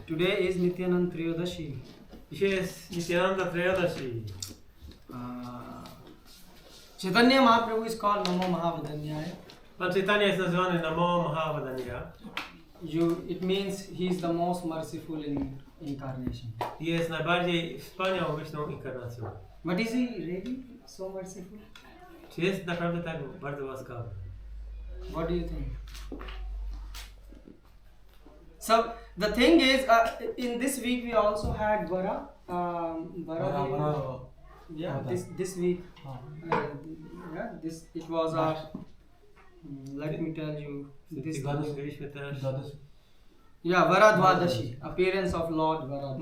Today is Nityananda Trayodasi. Dzisiaj jest Nityananda Trayodasi. Chaitanya Mahaprabhu is called Namo Mahavadanyaya. Pan Chaitanya jest nazywany Namo Mahavadanya. It means he is the most merciful in incarnation. Jest najbardziej wspaniałomyślną inkarnacją. But is he really so merciful? Czy jest naprawdę tak bardzo łaskawy? What do you think? So the thing is, in this week we also had Vara. Yeah, this week. Yeah, it was our. Let me tell you. This. Yeah, Vara Dwadashi, appearance of Lord Vara.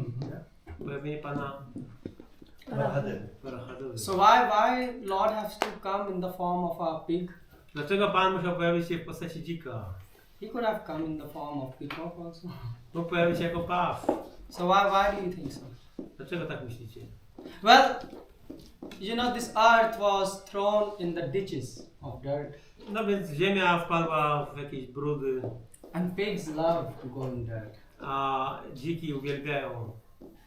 Pojawienie Pana. So why Lord has to come in the form of a pig? Dlaczego Pan musiał pojawić się w postaci dzika? He could have come in the form of peacock also. Mógł pojawić się jako paw. So why do you think so? Dlaczego tak myślicie? Well, you know, this earth was thrown in the ditches of dirt. No więc ziemia wpadła w jakieś brudy. And pigs love to go in dirt. A dziki uwielbiają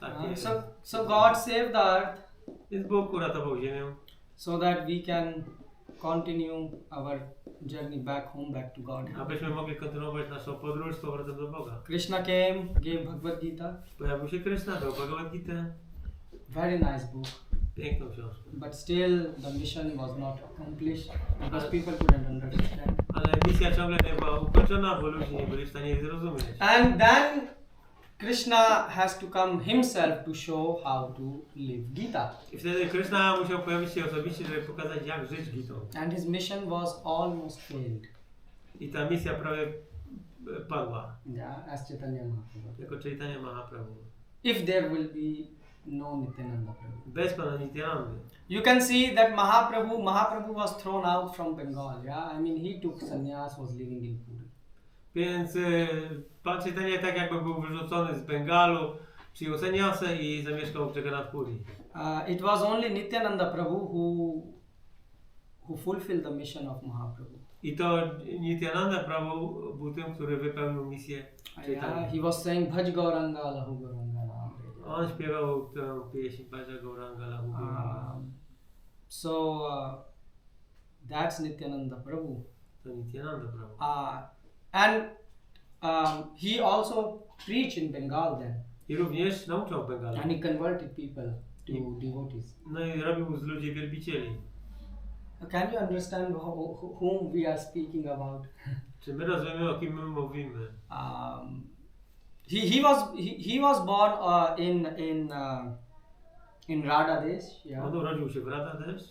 takie. So God saved the earth. Więc Bóg uratował ziemię. So that we can continue our journey back home, back to God. Abyśmy mogli kontynuować naszą podróż z powrotem do Boga. Krishna came, gave Bhagavad Gita. Pojawił się Krishna, dał Bhagavad Gita. Very nice book. Piękną książkę. But still the mission was not accomplished because people couldn't understand. Ale misja ciągle nie była ukończona, bo ludzie nie byli w stanie jej zrozumieć. And then Krishna has to come himself to show how to live Gita. I wtedy Krishna musiał pojawić się osobiście, żeby pokazać, jak żyć Gitą. And his mission was almost failed. I ta misja prawie padła. Yeah, as Chaitanya Mahaprabhu. Jako Chaitanya Mahaprabhu. If there will be no Nityananda Prabhu. Bez Pana Nityanandy. You can see that Mahaprabhu was thrown out from Bengal. Yeah, I mean he took sannyas, was living in Puri. Więc Pan Chaitanya tak jakby był wyrzucony z Bengalu, przyjął sannyasę i zamieszkał w Jagannath Puri. It was only Nityananda Prabhu who fulfilled the mission of Mahaprabhu. I to Nityananda Prabhu był tym, który wypełnił misję Chaitanya. Yeah, he was saying Bhaj Gauranga Lahu Gauranga. On śpiewał tę pieśń Bhaja Gauranga Lahu Gauranga. So that's Nityananda Prabhu. To Nityananda Prabhu. And he also preached in Bengal then. I również nauczał w Bengalu. And he converted people to devotees. No i robił z ludzi wielbicieli. Can you understand whom we are speaking about? Czy my rozumiemy, o kim my mówimy? He was born in Radha Desh. Yeah. On urodził się w Radha Desh.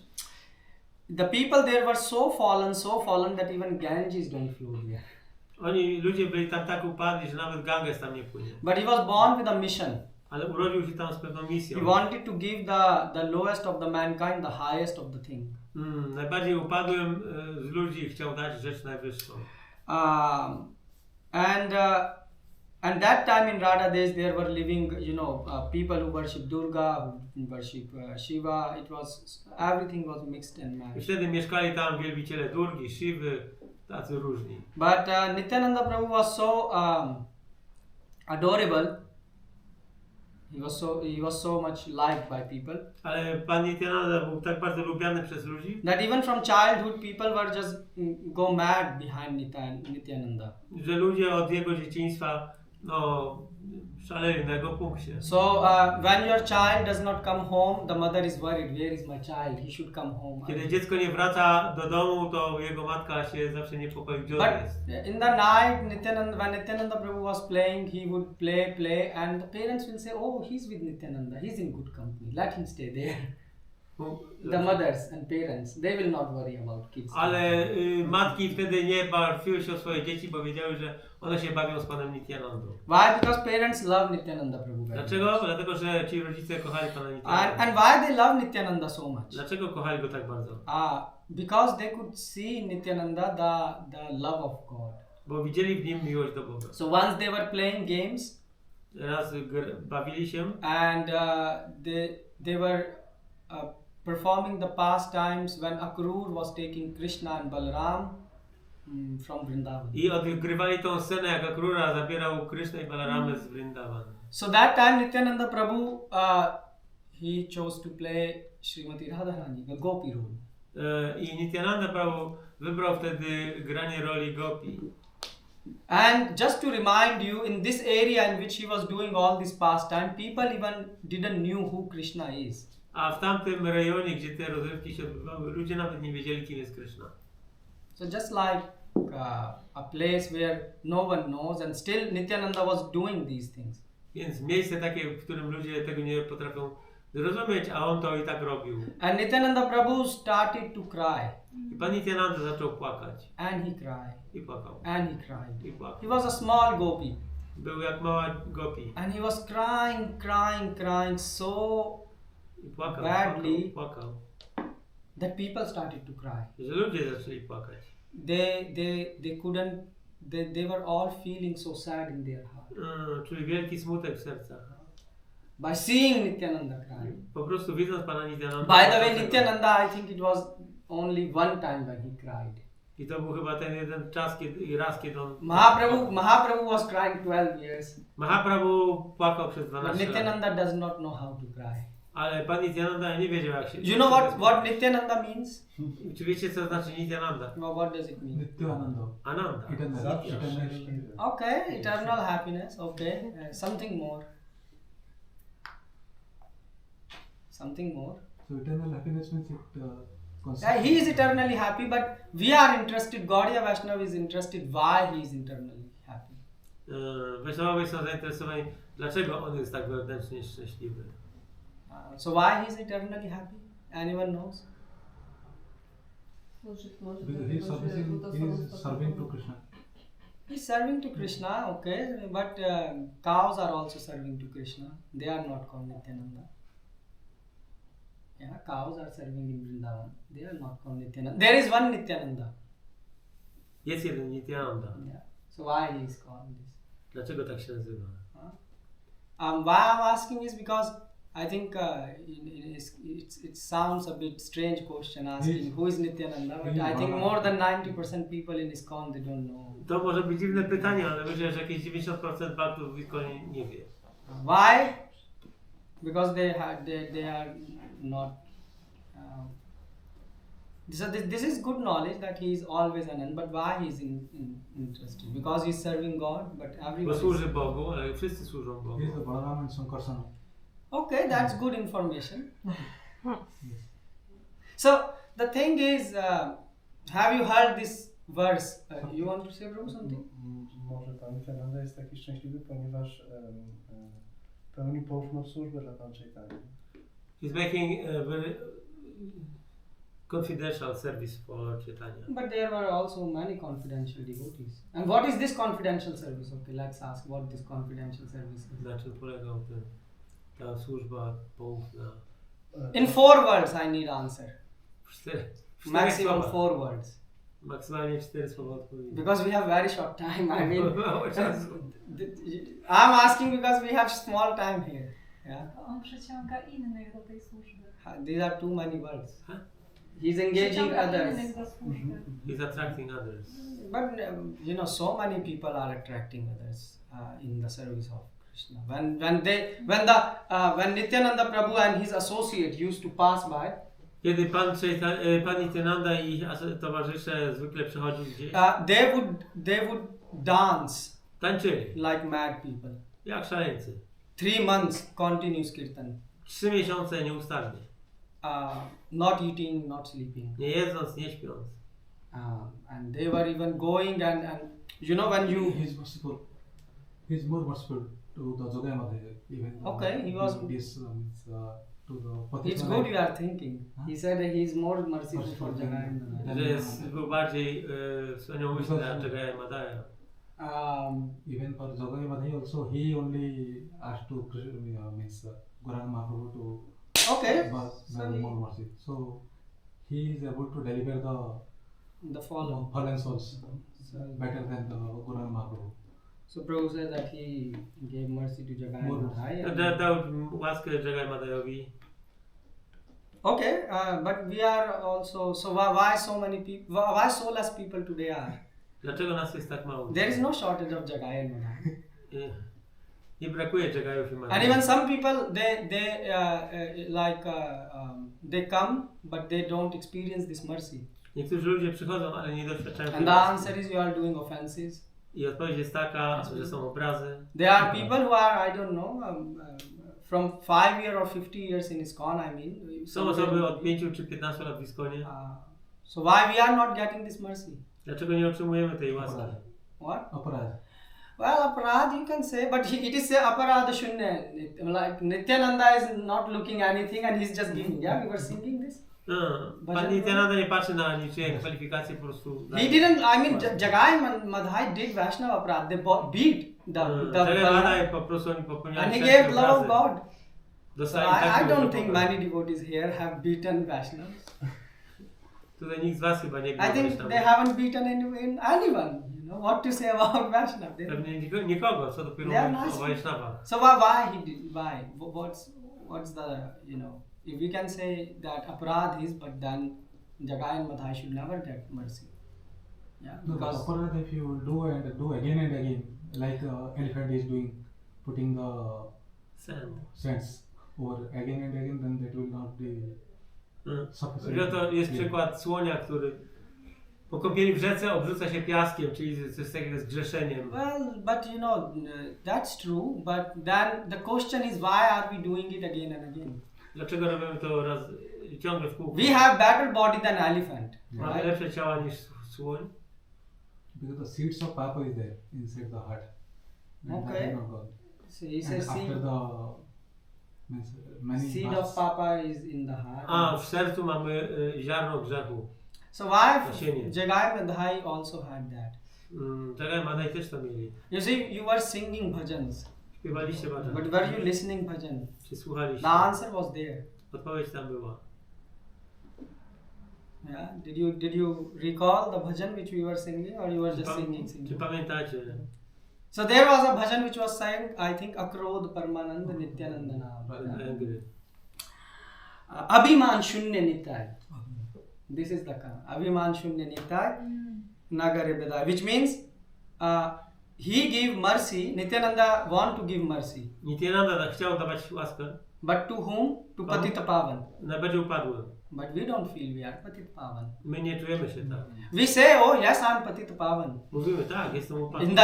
The people there were so fallen that even Ganges don't flow there. Ludzie byli tam tak upadli, że nawet Ganges tam nie płynie. But he was born with a mission. Ale urodził się tam z pewną misją. He wanted to give the lowest of the mankind the highest of the thing. Najbardziej upadłym z ludzi chciał dać rzecz najwyższą. And that time in Radha Desh there were living, people who worship Durga, who worship Shiva. Everything was mixed and I matched. wtedy mieszkali tam wielbiciele Durgi, Shiwy, tacy różni. But Nityananda Prabhu was so adorable. He was so much liked by people. Ale Pan Nityananda był tak bardzo lubiany przez ludzi, That even from childhood people were just go mad behind Nityananda. że ludzie od jego dzieciństwa szaleli na jego punkcie. So when your child does not come home, the mother is worried. Where is my child? He should come home. Kiedy dziecko nie wraca do domu, to jego matka się zawsze niepokoi, gdzie on jest. But in the night, when Nityananda Prabhu was playing, he would play, and the parents will say, "Oh, he's with Nityananda. He's in good company. Let him stay there." The mothers and parents, they will not worry about kids. Ale matki wtedy nie martwiły się o swoje dzieci, bo wiedziały, że one się bawią z Panem Nityanandą. Why? Because parents love Nityananda Prabhu. Dlaczego? Dlatego, że ci rodzice kochali Pana Nityananda. And why they love Nityananda so much? Dlaczego kochali go tak bardzo? Because they could see in Nityananda the love of God. Bo widzieli w nim miłość do Boga. So once they were playing games, raz bawili się, and they were performing the pastimes when Akrur was taking Krishna and Balaram from Vrindavan. I odgrywali tą scenę, jak Akrura zabierał Krysznę i Balaramę z Vrindavan. So that time Nityananda Prabhu, he chose to play Srimati Radharani, the Gopi role. I Nityananda Prabhu wybrał wtedy granie roli Gopi. And just to remind you, in this area in which he was doing all this pastime, people even didn't knew who Krishna is. A w tamtym rejonie, gdzie te rozrywki się odbywały, ludzie nawet nie wiedzieli, kim jest Krishna. So just like a place where no one knows, and still Nityananda was doing these things. Więc miejsce takie, w którym ludzie tego nie potrafią zrozumieć, a on to i tak robił. And Nityananda Prabhu started to cry. I pan Nityananda zaczął płakać. And he cried. I płakał. And he cried. I płakał. He was a small gopi. Był jak mała Gopi. And he was crying so I płakał, badly płakał. that people started to cry. Że ludzie zaczęli płakać. They couldn't, they were all feeling so sad in their heart. Czuli wielki smutek w sercach. By seeing Nityananda cry. Po prostu widząc pana Nityananda. By the way, Nityananda, I think it was only one time when he cried. I to był chyba ten jeden czas, kiedy on... Mahaprabhu was crying 12 years. Mahaprabhu płakał przez 12 But lat. Nityananda does not know how to cry. Ale pan Nityananda nie wiedział, jak się... You know what Nityananda means? Czy wiecie, co znaczy Nityananda? No, what does it mean? Nityananda. Ananda. Eternal. Okay, eternal happiness. Okay, something more. Something more. So eternal happiness means it Yeah, he is eternally happy, but we are interested. Gaudiya Vaishnava is interested why he is eternally happy. Weźnowie są zainteresowani, dlaczego on jest tak wewnętrznie szczęśliwy. So why he is eternally happy? Anyone knows? he is serving to Krishna. He's serving to Krishna, okay, but cows are also serving to Krishna. They are not called Nityananda. Yeah, cows are serving in Vrindavan. They are not called Nityananda. There is one Nityananda. Jest jeden Nityananda. Yeah. So why he is called this? Dlaczego tak się nazywa? Why I'm asking is because I think it sounds a bit strange question asking who is Nityananda, but I think more than 90% people in ISKCON they don't know. To może być dziwne pytanie, ale myślę, że jakieś 90% baktów w ISKCONie nie wie. Why? Because they are not. So this is good knowledge that he is always Anand, but why he is interested? Because he is serving God, but Bo everyone. służy Bogu, ale wszyscy służą Bogu. He is the Balaram and Sankarsana. Okay, that's good information. So the thing is, have you heard this verse? You want to say, Prabhu, something? Może pan Nityananda jest taki szczęśliwy, ponieważ pełni poufną służbę dla Pana Chaitanya. He's making a very confidential service for Chaitanya. But there were also many confidential devotees. And what is this confidential service? Okay, let's ask what this confidential service is. Na czym polegał ta służba poufna? In 4 words, I need answer. Maximum słowa. 4 words. Maksymalnie 4 słowa odpowiedzi. Because we have very short time. I mean, Mało czasu. I'm asking because we have small time here. Yeah. On przyciąga innych do tej służby. These are too many words. Huh? He's engaging Przyciąga others. innych do służby. He's attracting others. But you know, so many people are attracting others in the service of Krishna. When Nityananda Prabhu and his associate used to pass by, Kiedy pan Nityananda i towarzysze zwykle przychodzili gdzieś, they would dance tańczyli like mad people. jak szaleńcy. 3 months continuous kirtan. 3 miesiące nieustannie. Not eating, not sleeping. Nie jedząc, nie śpiąc. And they were even going and you know when you. He is merciful. He is more merciful to the Jogayamada even. Okay, he was. This to the Patisana. It's good you are thinking. He said that he is more merciful for Jagayamada. Że był bardziej wspaniałomyślny na Jagayamadaya. Even for Jogayamada also he only asked to means Guranga Mahaprabhu to Okay. more mercy. So he is able to deliver The fallen. fallen souls better than the Guranga Mahaprabhu. So Prabhu said that he gave mercy to Jagayamada. Dał łaskę Jagayamadayowi. Okay, but we are also. So why so many people? Why so less people today are? Dlaczego nas jest tak mało? There is no shortage of Jagai and Madhai. Nie brakuje Jagajów i And Madhai. even some people, they come, but they don't experience this mercy. Niektórzy ludzie przychodzą, ale nie doświadczają And tej the łaski. answer is you are doing offenses. I odpowiedź jest taka, że są obrazy. There are people who are, I don't know, from 5 years or 50 years in ISKCON, I mean. Są osoby od 5 czy 15 lat w ISKCONie. So why we are not getting this mercy? Dlaczego nie otrzymujemy tej łaski? What? Aparad. Well, aparad you can say, but it is a aparad shunya. Like Nityananda is not looking anything and he's just giving. Yeah, we were singing this. Pan Nityananda nie patrzy na niczyje kwalifikacje, po prostu... He didn't, I mean, Jagai and Madhai did Vaishnava aparad. They beat the Jagaj Madhai po prostu oni popełniali and he wszelkie gave love of obrazy. God. So Dostali I takie don't duże think obrazy. many devotees here have beaten Vaishnavas. Tutaj nikt z was chyba nie I był think Vaishnavą. they haven't beaten anyone. You know what to say about Vaishnav. Pewnie nikogo, co dopiero They are mówić nice o Vaishnavach. So why he did? Why? What's the, you know? If we can say that aparad is, but then Jagai and Madhai should never get mercy. Yeah, No, but because aparad if you do and do again and again, like elephant is doing, putting the Sand. sands over again and again, then that will not be sufficient. To jest clear. przykład słonia, który po kąpieli w rzece obrzuca się piaskiem, czyli coś takiego z grzeszeniem. well, but you know that's true. But then the question is, why are we doing it again and again? Dlaczego robimy to raz ciągle w kółko? We have better body than elephant. Mamy Right? lepsze ciała niż słoń. Because the seeds of papa is there inside the heart. And Okay. that is not God. So he And says, after seed, the means many seed of births, Papa is in the heart. A w sercu mamy ziarno grzechu. So why Nasienie. Jagai and Madhai also had that? Jagaj Madhai też to mieli. You see, you were singing bhajans, Śpiewaliście bhajan. but were you listening bhajan? Czy słuchaliście? The answer was there. Odpowiedź tam była. Yeah. Did you recall the bhajan which we were singing, or you were just singing? Czy pamiętacie? So there was a bhajan which was sang, I think, Akrodh Parmanand Nityananda Naam. Angry. Abhiman Shunya Nitai. This is the kind. Abhiman Shunya Nitai Nagare Bedai, which means he gave mercy. Nityananda want to give mercy, Nityananda chciał dawać łaskę but to whom? To Patita Pavan. na będzie upadłym. But we don't feel we are Patita Pavan. My nie czujemy się tak. We say, oh yes, I'm Patita Pavan. Mówimy tak, jestem upadły. In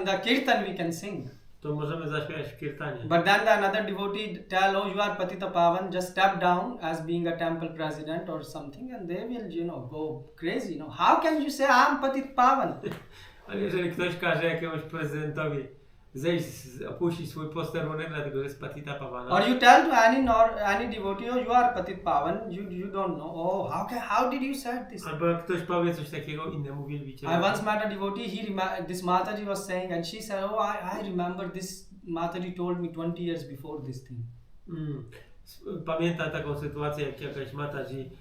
the kirtan we can sing. To możemy zaśpiewać w kirtanie. But then the another devotee tell, oh you are Patita Pavan, just step down as being a temple president or something, and they will, you know, go crazy. You know, how can you say I'm Patita Pavan? Ale jeżeli ktoś każe jakiemuś prezydentowi zejść, opuścić swój posterunek, dlatego że jest Patita Pavana. Or you tell to any devotee, oh you are Patit Pavan, you don't know. Oh, how did you say this? Albo jak ktoś powie coś takiego innemu I wielbicielowi. once met a devotee. This Mataji was saying, and she said, oh I remember this. Mataji told me 20 years before this thing. Pamiętam taką sytuację, jak jakaś Mataji,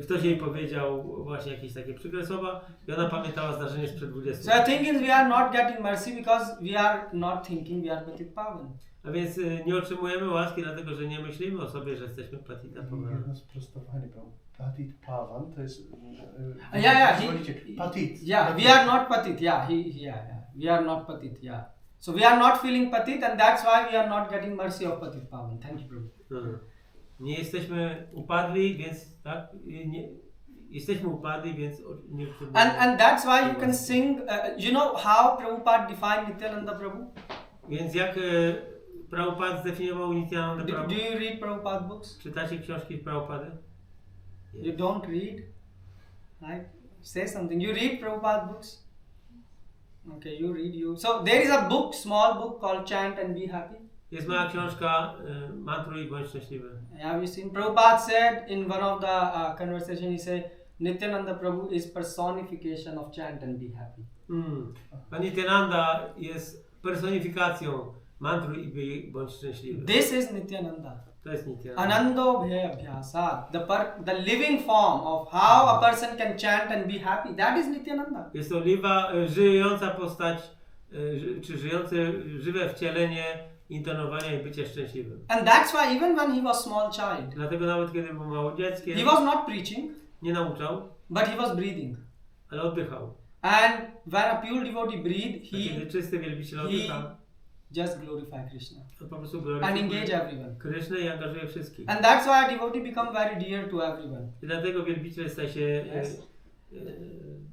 ktoś jej powiedział właśnie jakieś takie przykre słowa i ona pamiętała zdarzenie sprzed 20 So the thing is, we are not getting mercy because we are not thinking we are Patit Pavan. A więc nie otrzymujemy łaski, dlatego że nie myślimy o sobie, że jesteśmy Patita Pavana. Jedno sprostowanie było. Patit Pavan to jest... Yeah. Patit. Yeah, we are not Patit. Yeah, we are not Patit. Yeah. So we are not feeling Patit, and that's why we are not getting mercy of Patit Pavan. Thank you, Prabhu. Nie jesteśmy upadli, więc tak? Jesteśmy upadli, więc nie otrzymujemy. And that's why you can sing. You know how Prabhupada defined Nityananda Prabhu? Więc jak Prabhupada zdefiniował Nityananda Do Prabhu? you read Prabhupada books? Czytacie książki Prabhupady? You don't read? Right? Say something. You read Prabhupada books? Okay, you read. So there is a book, small book called Chant and Be Happy. Jest mała książka Mantruj i bądź szczęśliwy. Have you seen? Prabhupada said in one of the conversation, he said, Nityananda Prabhu is personification of chant and be happy. Pan Nityananda jest personifikacją Mantruj i bądź szczęśliwy. This is Nityananda. To jest Nityananda. Anando bhaya abhyasa. The living form of how a person can chant and be happy. That is Nityananda. Jest to żyjąca postać, czy żywe wcielenie intonowania i bycia szczęśliwym. And that's why even when he was small child, Dlatego nawet kiedy był małym dzieckiem, he was not preaching, nie nauczał, but he was breathing. ale oddychał. And when a pure devotee breathe, A kiedy he czysty wielbiciel he oddycha, just glorify Krishna to po prostu and gloryfikuje engage everyone. Krysznę i angażuje wszystkich. And that's why a devotee become very dear to everyone. I dlatego wielbiciel staje się Yes.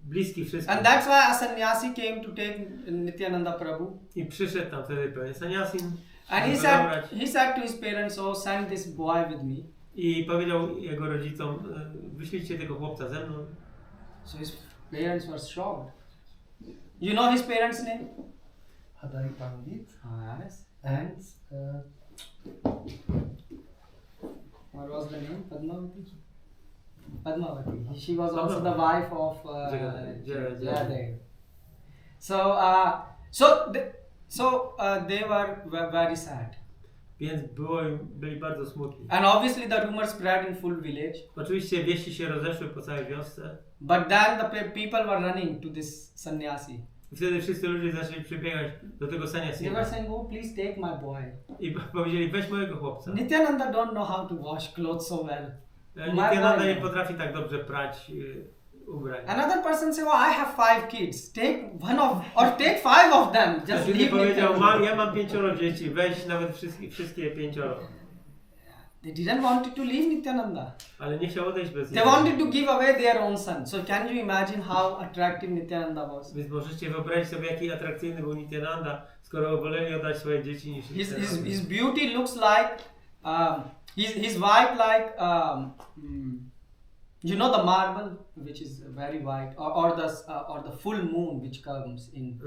bliski wszystkim. And that's why a sannyasi came to take Nityananda Prabhu. I przyszedł tam wtedy pewien saniasin. And żeby zabrać. he said to his parents, "Oh, send this boy with me." I powiedział jego rodzicom, wyślijcie tego chłopca ze mną. So his parents were shocked. You know his parents' name? Hadai Pandit Yes. and What was the name? Padmavati. Padmavati. She was also the wife of Jayadev. So they were very sad. Więc byli bardzo smutni. And obviously the rumor spread in full village. Oczywiście wieści się rozeszły po całej wiosce. But then the people were running to this sannyasi. I wtedy wszyscy ludzie zaczęli przybiegać do tego They saniasina. were saying, "Oh, please take my boy. I powiedzieli, weź mojego chłopca. Nityananda don't know how to wash clothes so well." Nityananda nie potrafi tak dobrze prać ubrań. Another person said, "Oh, I have 5 kids. Take one of, or take 5 of them. Just Ktoś leave powiedział, Nityananda." ja mam 5 dzieci, weź nawet wszystkie 5. They didn't want to leave Nityananda. Ale nie chciał odejść bez They niego. wanted to give away their own son. So can you imagine how attractive Nityananda was? Więc możecie wyobrazić sobie, jaki atrakcyjny był Nityananda, skoro woleli oddać swoje dzieci niż Nityananda. His beauty looks like his white like you know the marble which is very white, or the full moon which comes in.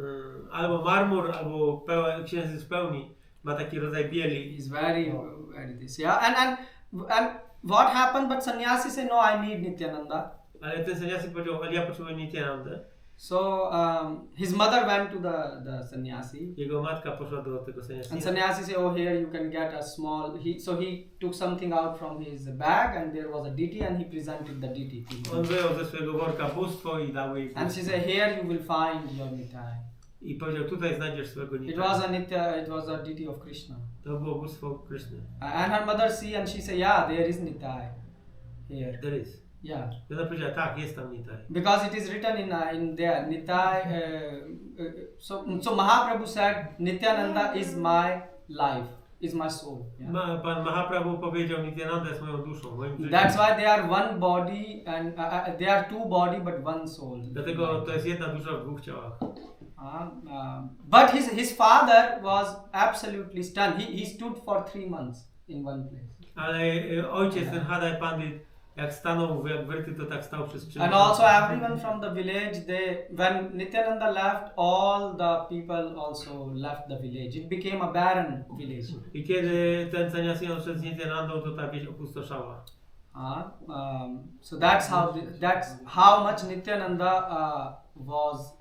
Albo marmur, albo księżyc w pełni ma taki rodzaj bieli. He's very this, yeah. And what happened? But sannyasi said, "No, I need Nityananda." Ale ten saniasin powiedział, ale ja potrzebuję Nityanandę. So his mother went to the sannyasi. Jego matka poszła do tego And saniasina. sannyasi said, "Oh, here you can get a small." So he took something out from his bag, and there was a deity, and he presented the deity to On him. wyjął ze swojego worka bóstwo i dał jej And she bóstwo. said, "Here you will find your Nitai." I powiedział, tutaj znajdziesz swojego It Nityananda. was a Nitya. It was a deity of Krishna. To było bóstwo Kryszny. And her mother see, and she said, "Yeah, there is Nitai here." There is. Yeah, I ona powiedziała, tak, jest tam Nitai. because it is written in there Nitai. So Mahaprabhu said, "Nityananda is my life, is my soul." Yeah. Pan Mahaprabhu powiedział, Nityananda jest moją duszą, moim życiem. That's why they are one body, and they are 2 body but one soul. Dlatego to jest jedna dusza w 2 ciałach. But his father was absolutely stunned. He stood for 3 months in one place. Ale ojciec, ten Hadai Pandit, jak stanął jak wryty, to tak stał przez 3 And also everyone from the village, when Nityananda left, all the people also left the village. It became a barren village. I kiedy ten saniasin odszedł z Nityanandą, to ta wieś opustoszała. So that's how much Nityananda was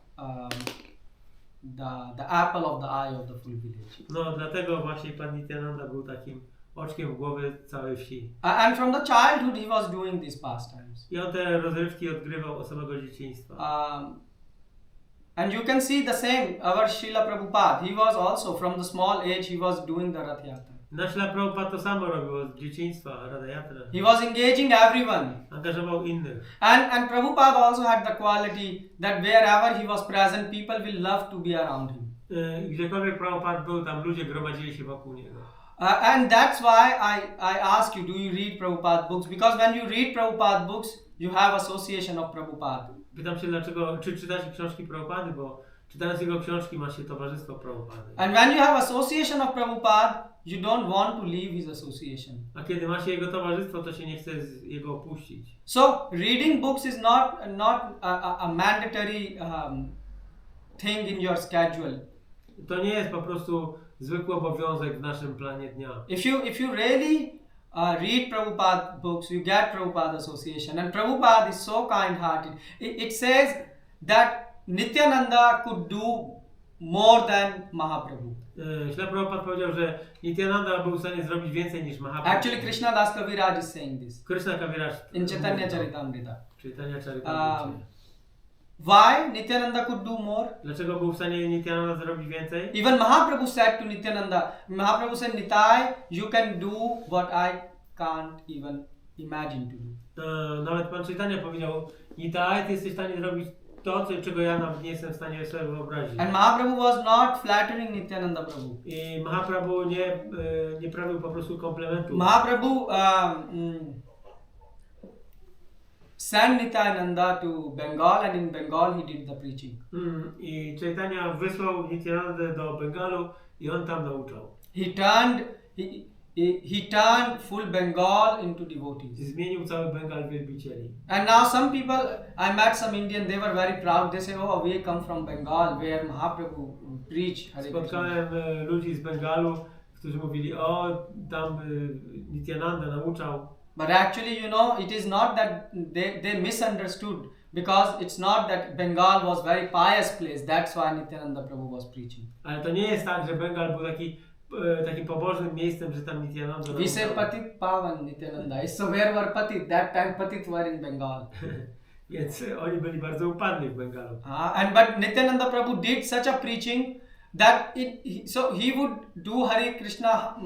the apple of the eye of the full village. No dlatego właśnie pan Nityananda był takim oczkiem w głowie całej wsi. And from the childhood he was doing these pastimes. I on te rozrywki odgrywał od samego dzieciństwa. And you can see the same, our Srila Prabhupada, he was also from the small age he was doing the Rath Yatra. Nasz Śrila Prabhupada to samo robił od dzieciństwa, Radha Yatra. He was engaging everyone. Angażował innych. And Prabhupada also had the quality that wherever he was present, people will love to be around him. Gdziekolwiek Prabhupada był, tam ludzie gromadzili się wokół niego. And that's why I ask you, do you read Prabhupada books? Because when you read Prabhupada books, you have association of Prabhupada. Pytam się dlaczego, czy czytacie książki Prabhupady, bo czytając jego książki ma się towarzystwo Prabhupady. And when you have association of Prabhupada, you don't want to leave his association. A kiedy ma się jego towarzystwo, to się nie chce jego opuścić. So reading books is not a mandatory thing in your schedule. To nie jest po prostu zwykły obowiązek w naszym planie dnia. If you really read Prabhupada books, you get Prabhupada association. And Prabhupada is so kind-hearted. It says that Nityananda could do more than Mahaprabhu. Śrila Prabhupada powiedział, że Nityananda był w stanie zrobić więcej niż Mahaprabhu. Actually, Krishna Das Kaviraj is saying this Krishna Kaviraj in Chaitanya Charitamrita. Chaitanya Charitamrita. Why Nityananda could do more? Dlaczego był w stanie Nityananda zrobić więcej? Even Mahaprabhu said to Nityananda, Mahaprabhu said, "Nitai, you can do what I can't even imagine to do." Nawet Pan Chaitanya powiedział, Nitai, ty jesteś w stanie zrobić to, czego ja nawet nie jestem w stanie sobie wyobrazić. And Mahaprabhu was not flattering Nityananda Prabhu. I Mahaprabhu nie prawił po prostu komplementów. Mahaprabhu sent Nityananda to Bengal, and in Bengal he did the preaching. I Chaitanya wysłał Nityanandę do Bengalu i on tam nauczał. He turned full Bengal into devotees. Zmienił cały Bengal w wielbicieli. And now some people, I met some Indian, they were very proud. They say, oh, we come from Bengal where Mahaprabhu preached Hare Krishna. Spotkałem ludzi z Bengalu, którzy mówili, o, tam Nityananda nauczał. But actually, you know, it is not that they misunderstood, because it's not that Bengal was very pious place. That's why Nityananda Prabhu was preaching. Ale to nie jest tak, że Bengal był takim pobożnym miejscem, że tam Nityananda We say Patit Pavan Nityananda. So where were Patit? That time Patit were in Bengal. Więc oni byli bardzo upadli w Bengalu. But Nityananda Prabhu did such a preaching that so he would do Hare Krishna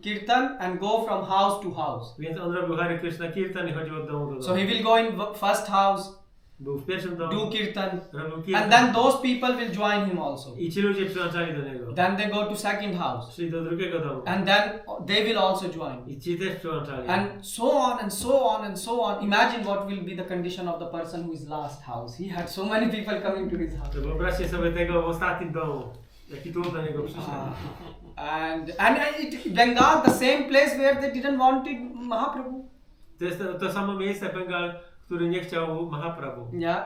Kirtan and go from house to house. Więc on robił Hare Krishna Kirtan i chodził od domu do domu. So he will go in first house, był w pierwszym domu, do Kirtan, robił Kirtan, and then those people will join him also. I ci ludzie przyłączali do niego. Then they go to second house, szli do drugiego domu. and then they will also join. I ci też przyłączali. And so on and so on and so on. Imagine what will be the condition of the person who is last house. He had so many people coming to his house. To wyobraźcie sobie tego w ostatnim domu. Jaki tłum do niego przyszedł. And Bengal, the same place where they didn't want Mahaprabhu. To jest to samo miejsce, Bengal, który nie chciał Mahaprabhu. Yeah.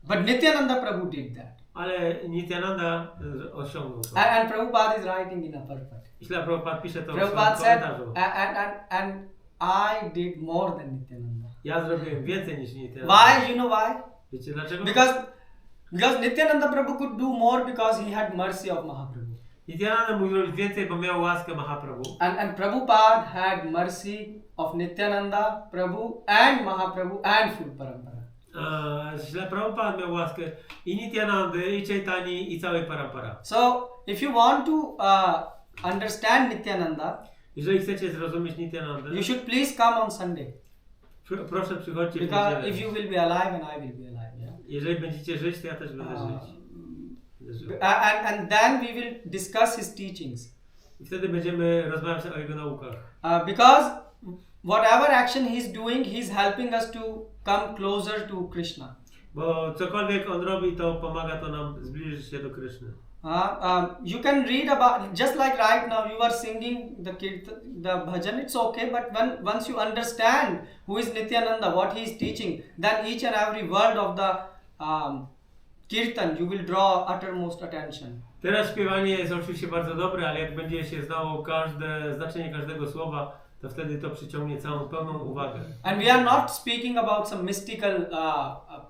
But Nityananda Prabhu did that. Ale Nityananda osiągnął to. And Prabhupada is writing in a purport. Myślę, Prabhupada pisze to w Prabhupada swoim said, komentarzu. and I did more than Nityananda. Ja zrobiłem więcej niż Nityananda. Why? You know why? Wiecie dlaczego? Because Nityananda Prabhu could do more because he had mercy of Mahaprabhu. Nityananda mógł zrobić więcej, bo miał łaskę Mahaprabhu. And Prabhupada had mercy of Nityananda Prabhu and Mahaprabhu and full parampara. Źle Prabhupada miał łaskę i Nityanandy, i Chaitani, i całej parampara. So, if you want to understand Nityananda, jeżeli chcecie zrozumieć Nityanandę, you should please come on Sunday. Proszę przychodźcie w Because niedzielę. if you will be alive and I will be alive, yeah. Jeżeli będziecie żyć, to ja też będę żyć. And then we will discuss his teachings. I wtedy będziemy rozmawiać o jego naukach. Because whatever action he's doing, he's helping us to come closer to Krishna. Bo cokolwiek on robi, to pomaga to nam zbliżyć się do Kryszny. You can read about, just like right now you are singing the bhajan, it's okay, but once you understand who is Nityananda, what he is teaching, then each and every word of the kirtan you will draw uttermost attention. Teraz śpiewanie jest oczywiście bardzo dobre, ale jak będzie się znało znaczenie każdego słowa, to wtedy to przyciągnie całą pełną uwagę. And we are not speaking about some mystical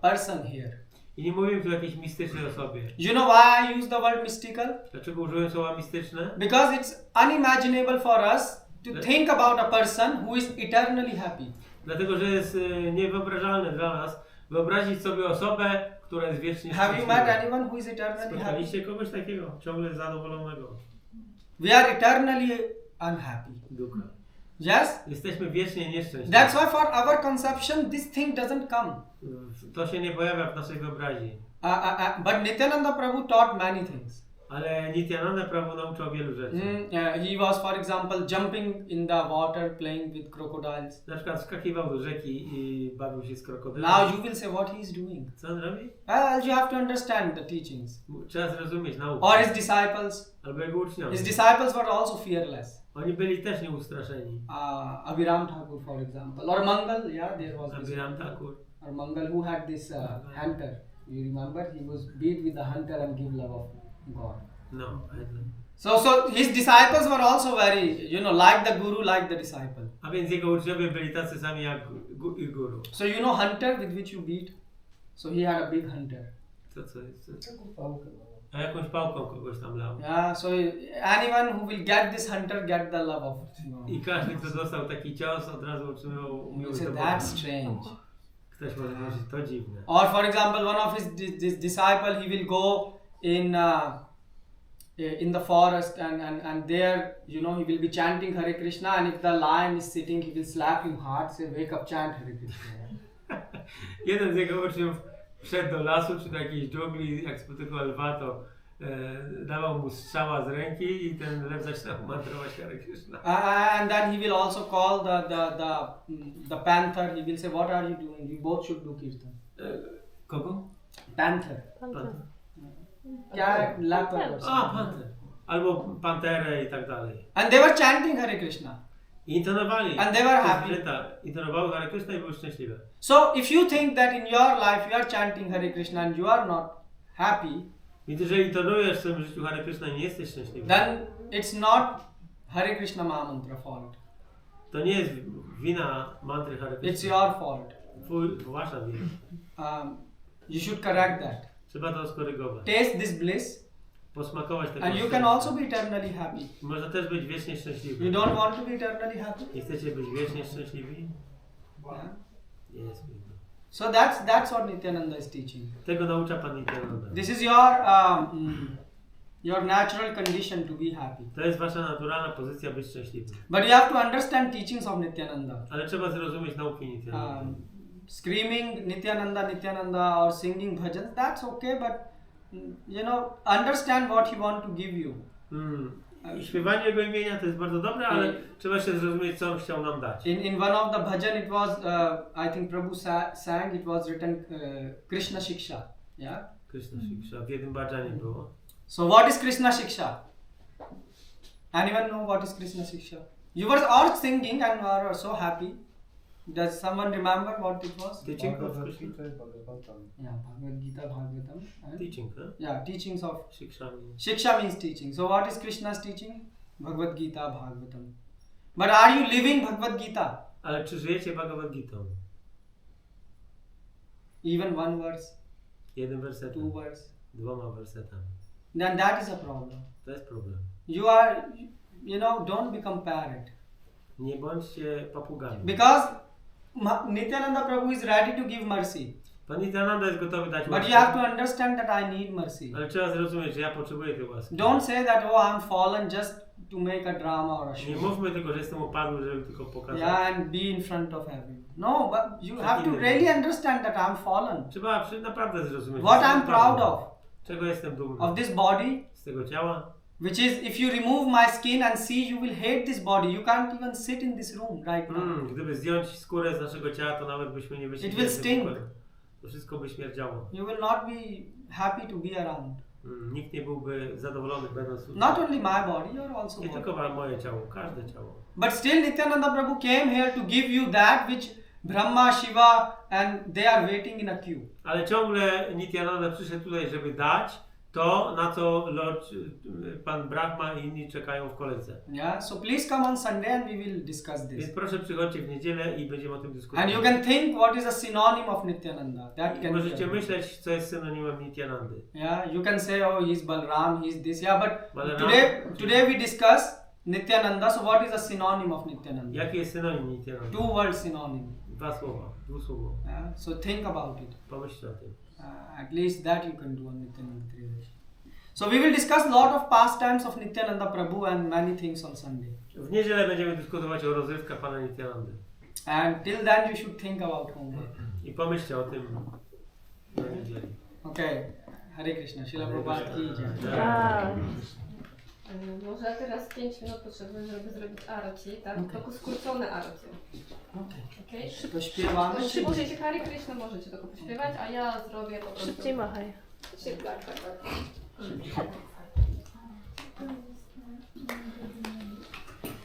person here. I nie mówimy tu o jakiejś mistycznej osobie. You know why I use the word mystical? Dlaczego użyłem słowa mistyczne? Because it's unimaginable for us to think about a person who is eternally happy. Dlatego, że jest niewyobrażalne dla nas wyobrazić sobie osobę, która jest wiecznie Have you szczęśliwa. met anyone who is eternally happy? Spotkaliście kogoś takiego, ciągle zadowolonego? We are eternally unhappy. Ducha. Yes? Jesteśmy wiecznie nieszczęśliwi. That's why for our conception this thing doesn't come. To się nie pojawia w naszej wyobraźni. But Nityananda Prabhu taught many things. Ale Nityananda Prabhu nauczał wielu rzeczy. He was, for example, jumping in the water, playing with crocodiles. Na przykład skakiwał do rzeki i bawił się z krokodylem. Now you will say what he is doing. Co on robi? You have to understand the teachings. Trzeba zrozumieć naukę. Or his disciples. Albo jego uczniowie. His disciples were also fearless. Oni byli też nieustraszeni. Abhiram Thakur, for example. Or Mangal, yeah, there was this. Abhiram Thakur. Or Mangal, who had this hunter. You remember? He was beat with the hunter and give love of God. No, I don't. So his disciples were also very, like the guru, like the disciple. A więc jego uczniowie byli tacy sami jak i guru. So hunter with which you beat. So he had a big hunter. Co jest? Taką pałkę. A jakąś pałką kogoś tam lał. Yeah, so anyone who will get this hunter get the love of I każdy, kto dostał taki cios, od razu otrzymywał You miłość say do that's Boga. strange. Ktoś może powiedzieć, to dziwne. Or for example, one of his disciple, he will go in the forest and there, he will be chanting Hare Krishna, and if the lion is sitting, he will slap him hard, say, wake up, chant Hare Krishna. Jeden z jego uczniów wszedł do lasu czy do jakiejś dżungli, jak spotykał lwa, to dawał mu strzała z ręki i ten lew zaczynał mantrować Hare Krishna. And then he will also call the panther. He will say, "What are you doing? You both should do kirtan." Kogo? Panther. Panter. Cat, leopard. or A, something. panter. Albo panterę i tak dalej. And they were chanting Hare Krishna. I intonowali. And they were te happy. zwierzęta intonowały Hare Krishna i były szczęśliwe. So if you think that in your life you are chanting Hare Krishna and you are not happy, Więc jeżeli intonujesz w swoim życiu Hare Krishna i nie jesteś szczęśliwy, then it's not Hare Krishna Mahamantra fault. to nie jest wina mantry Hare It's Krishna. your fault. Wasza wina. You should correct that. Trzeba to skorygować. Taste this bliss Posmakować tego and you can szczęścia. also be eternally happy. Można też być wiecznie szczęśliwy. You don't want to be eternally happy? Nie chcecie być wiecznie szczęśliwi? Yeah. Jest. So that's what Nityananda is teaching. Tego naucza Pan Nityananda. This is your natural condition to be happy. To jest wasza naturalna pozycja być szczęśliwym. But you have to understand teachings of Nityananda. Ale trzeba zrozumieć nauki Nityananda. Screaming Nityananda, Nityananda or singing bhajans, that's okay, but understand what he want to give you. I śpiewanie jego imienia to jest bardzo dobre, ale trzeba się zrozumieć, co on chciał nam dać. In one of the bhajan it was, I think Prabhu sang, it was written Krishna Shiksha. Yeah? Krishna Shiksha. W jednym bhajanie było. So what is Krishna Shiksha? Anyone know what is Krishna Shiksha? You were all singing and were so happy. Does someone remember what it was? Teaching of Bhagavad Krishna. Gita, Bhagavatam. Yeah, Bhagavad Gita, Bhagavatam. And Teaching, huh? yeah, teachings of Shiksha. Shiksha means teaching. So what is Krishna's teaching? Bhagavad Gita, Bhagavatam. But are you living Bhagavad Gita? Ale czy żyjecie Bhagavad Gitą? Even one verse, Jednym wersetem. 2 verse. 2 wersetami. Then that is a problem. To jest problem. You are, don't become parrot. Nie bądźcie papugami. Because Nityananda Prabhu is ready to give mercy. Pan Nityananda jest gotowy dać But łaskę. you have to understand that I need mercy. Ale trzeba zrozumieć, że ja potrzebuję tej łaski. Don't say that, I'm fallen just to make a drama or a Nie show. mówmy tylko, że jestem upadły, żeby tylko pokazać. Yeah, and be in front of everyone. No, but you have to really understand that I'm fallen. Trzeba naprawdę zrozumieć. What że I'm jestem proud upadły. of. Czego jestem dumny? Of this body, Z tego ciała. which is if you remove my skin and see, you will hate this body. You can't even sit in this room right now. Gdyby zdjąć skórę z naszego ciała, to nawet byśmy nie wyszli. It will stink. To wszystko by śmierdziało. You will not be happy to be around. Nikt nie byłby zadowolony będąc tutaj. Not only my body, you're also Nie body. tylko moje ciało, każde ciało. But still Nityananda Prabhu came here to give you that which Brahma, Shiva and they are waiting in a queue. Ale ciągle Nityananda przyszedł tutaj, żeby dać to, na co Pan Brahma i inni czekają w kolejce. Yeah, so please come on Sunday and we will discuss Więc this. proszę przychodźcie w niedzielę i będziemy o tym And dyskutować. you can think what is a synonym of Nityananda. That I can możecie be. myśleć, co jest synonimem Nityanandy. Yeah, you can say, oh, he's Balram, he's this. Yeah, but Balaram. today we discuss Nityananda. So what is a synonym of Nityananda? Jaki jest synonim Nityanandy? 2 word synonym. 2 słowa, dwusłowo. Yeah, so think about it. Pomyślcie o tym. At least that you can do on Nityananda Trayodasi. So we will discuss lot of pastimes of Nityananda Prabhu and many things on Sunday. W niedzielę będziemy dyskutować o rozrywkach Pana Nityanandy. And till then you should think about homework. I pomyślcie o tym na niedzielę. Okay. Hare Krishna. Srila Prabhupada ki jai. Może teraz 5 minut potrzebuję, żeby zrobić arci, tak? Okej. Tylko skrócone arci. Okay. Okay? To śpiewamy. Jeśli możecie Hare Krishna, możecie tylko pośpiewać, a ja zrobię po prostu... Szybciej machaj. Tak.